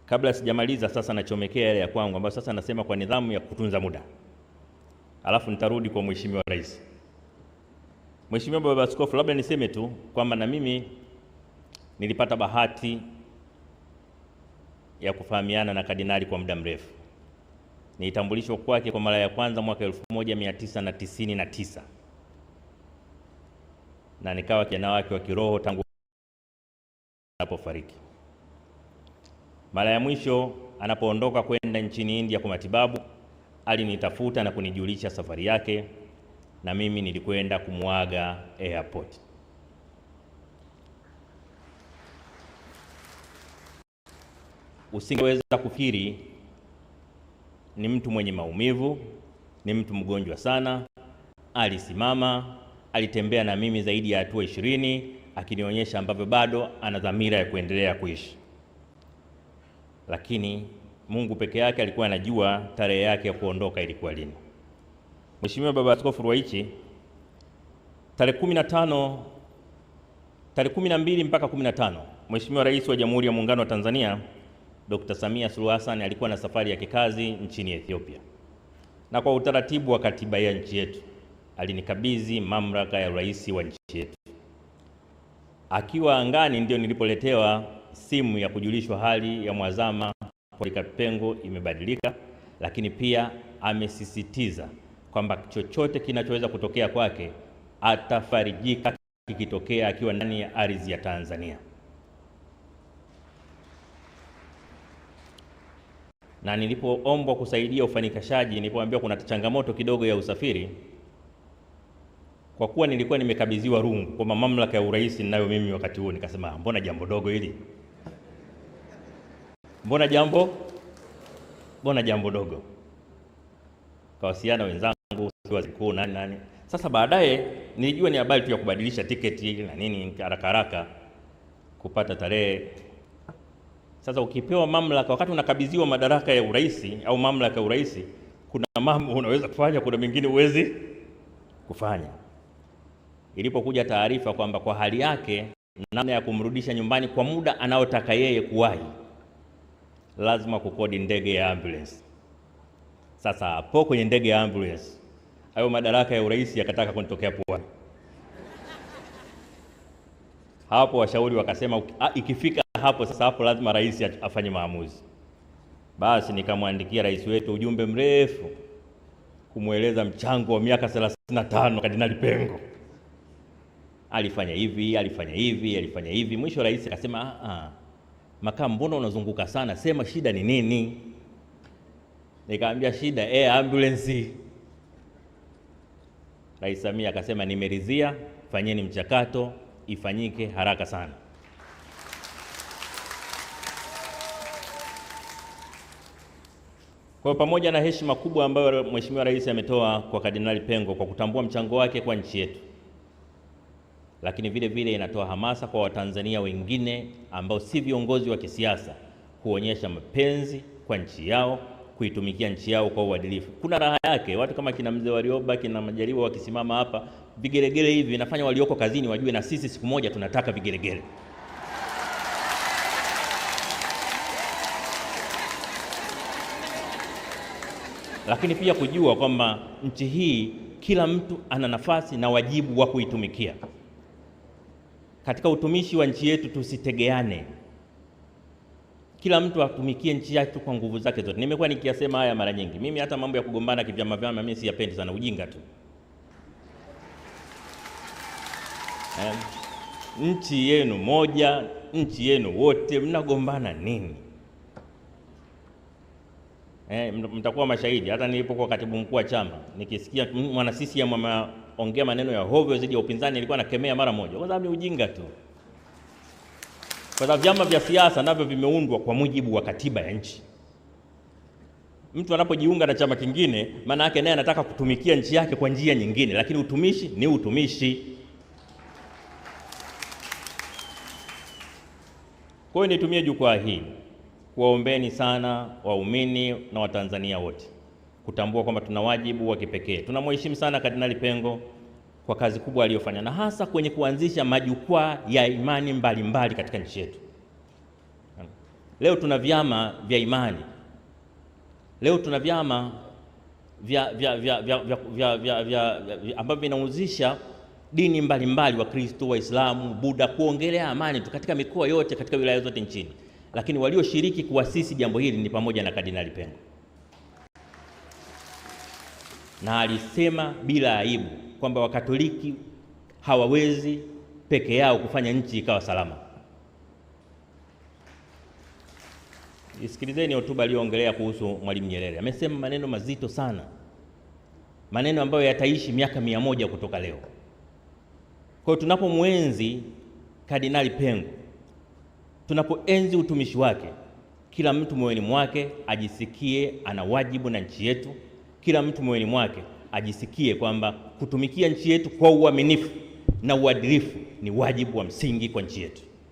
Kabla sijamaliza sasa nachomekea yale ya kwangu ambayo sasa nasema kwa nidhamu ya kutunza muda. Alafu nitarudi kwa Mheshimiwa Rais. Mheshimiwa Baba Askofu, labda niseme tu kwamba na mimi nilipata bahati ya kufahamiana na kardinali kwa muda mrefu. Nilitambulishwa kwake kwa mara ya kwanza mwaka 1999 na nikawa kijana wake wa kiroho tangu anapofariki. Mara ya mwisho anapoondoka kwenda nchini India kwa matibabu, alinitafuta na kunijulisha safari yake, na mimi nilikwenda kumuaga airport. Usingeweza kufikiri ni mtu mwenye maumivu, ni mtu mgonjwa sana. Alisimama, alitembea na mimi zaidi ya hatua 20 akinionyesha ambavyo bado ana dhamira ya kuendelea kuishi. Lakini Mungu peke yake alikuwa anajua tarehe yake ya kuondoka ilikuwa lini. Mheshimiwa Baba Askofu Ruwaichi, tarehe 12 mpaka 15, Mheshimiwa Rais wa Jamhuri ya Muungano wa Tanzania Dr. Samia Suluhu Hassan alikuwa na safari ya kikazi nchini Ethiopia. Na kwa utaratibu wa katiba ya nchi yetu, alinikabidhi mamlaka ya rais wa nchi yetu. Akiwa angani ndio nilipoletewa simu ya kujulishwa hali ya Mhazama Polycarp Pengo imebadilika, lakini pia amesisitiza kwamba chochote kinachoweza kutokea kwake atafarijika kikitokea akiwa ndani ya ardhi ya Tanzania. Na nilipoombwa kusaidia ufanikishaji, nilipoambiwa kuna changamoto kidogo ya usafiri, kwa kuwa nilikuwa nimekabidhiwa rungu kwa mamlaka ya urais ninayo mimi wakati huo, nikasema mbona jambo dogo hili? Mbona jambo dogo? Kawasiliana wenzangu, waziri mkuu nani. Sasa baadaye nilijua ni habari tu ya kubadilisha tiketi na nini haraka kupata tarehe. Sasa ukipewa mamlaka, wakati unakabidhiwa madaraka ya urais au mamlaka ya urais, kuna mambo unaweza kufanya, kuna mengine huwezi kufanya. Ilipokuja taarifa kwamba kwa hali yake namna ya kumrudisha nyumbani kwa muda anaotaka yeye kuwahi, lazima kukodi ndege ya ambulance. Sasa hapo kwenye ndege ya ambulance, hayo madaraka ya urais yakataka kunitokea puani. Hapo washauri wakasema ikifika hapo sasa, hapo lazima rais afanye maamuzi. Basi nikamwandikia rais wetu ujumbe mrefu kumweleza mchango wa miaka 35 Kardinali Pengo. Alifanya hivi. Mwisho rais akasema makamu, mbona unazunguka sana, sema shida ni nini? Nikamwambia shida ambulance. Rais Samia akasema nimeridhia, fanyeni mchakato, ifanyike haraka sana. Kwa pamoja na heshima kubwa ambayo Mheshimiwa Rais ametoa kwa Kardinali Pengo kwa kutambua mchango wake kwa nchi yetu, lakini vile vile inatoa hamasa kwa Watanzania wengine ambao si viongozi wa kisiasa kuonyesha mapenzi kwa nchi yao, kuitumikia nchi yao kwa uadilifu. Kuna raha yake watu kama kina Mzee Warioba, kina Majaliwa wakisimama hapa, vigelegele hivi vinafanya walioko kazini wajue na sisi siku moja tunataka vigelegele. Lakini pia kujua kwamba nchi hii kila mtu ana nafasi na wajibu wa kuitumikia. Katika utumishi wa nchi yetu tusitegeane. Kila mtu atumikie nchi yake kwa nguvu zake zote. Nimekuwa nikiyasema haya mara nyingi. Mimi hata mambo ya kugombana kivyama mimi siyapendi sana, ujinga tu. Nchi yenu moja, nchi yenu wote, mnagombana nini? Mtakuwa mashahidi. Hata nilipokuwa katibu mkuu wa chama, nikisikia mwana CCM ameongea maneno ya hovyo zidi ya upinzani, nilikuwa nakemea mara moja, kwa sababu ni ujinga tu. Kwa sababu vyama vya siasa navyo vimeundwa kwa mujibu wa katiba ya nchi. Mtu anapojiunga na chama kingine, maana yake naye anataka kutumikia nchi yake kwa njia nyingine, lakini utumishi ni utumishi. Kwa hiyo nitumie jukwaa hili kuwaombeni sana waumini na Watanzania wote kutambua kwamba tuna wajibu wa kipekee. Tunamheshimu sana Kardinali Pengo kwa kazi kubwa aliyofanya, na hasa kwenye kuanzisha majukwaa ya imani mbalimbali katika nchi yetu. Leo tuna vyama vya imani, leo tuna vyama ambavyo vinahusisha dini mbalimbali, Wakristo, Waislamu, Buddha, kuongelea amani tu katika mikoa yote, katika wilaya zote nchini. Lakini walioshiriki kuasisi jambo hili ni pamoja na Kardinali Pengo, na alisema bila aibu kwamba Wakatoliki hawawezi peke yao kufanya nchi ikawa salama. Isikilizeni hotuba aliyoongelea kuhusu Mwalimu Nyerere. Amesema maneno mazito sana, maneno ambayo yataishi miaka 100 kutoka leo. Kwa hiyo tunapomwenzi Kardinali Pengo, tunapoenzi utumishi wake, kila mtu moyoni mwake ajisikie ana wajibu na nchi yetu. Kila mtu moyoni mwake ajisikie kwamba kutumikia nchi yetu kwa uaminifu na uadilifu ni wajibu wa msingi kwa nchi yetu.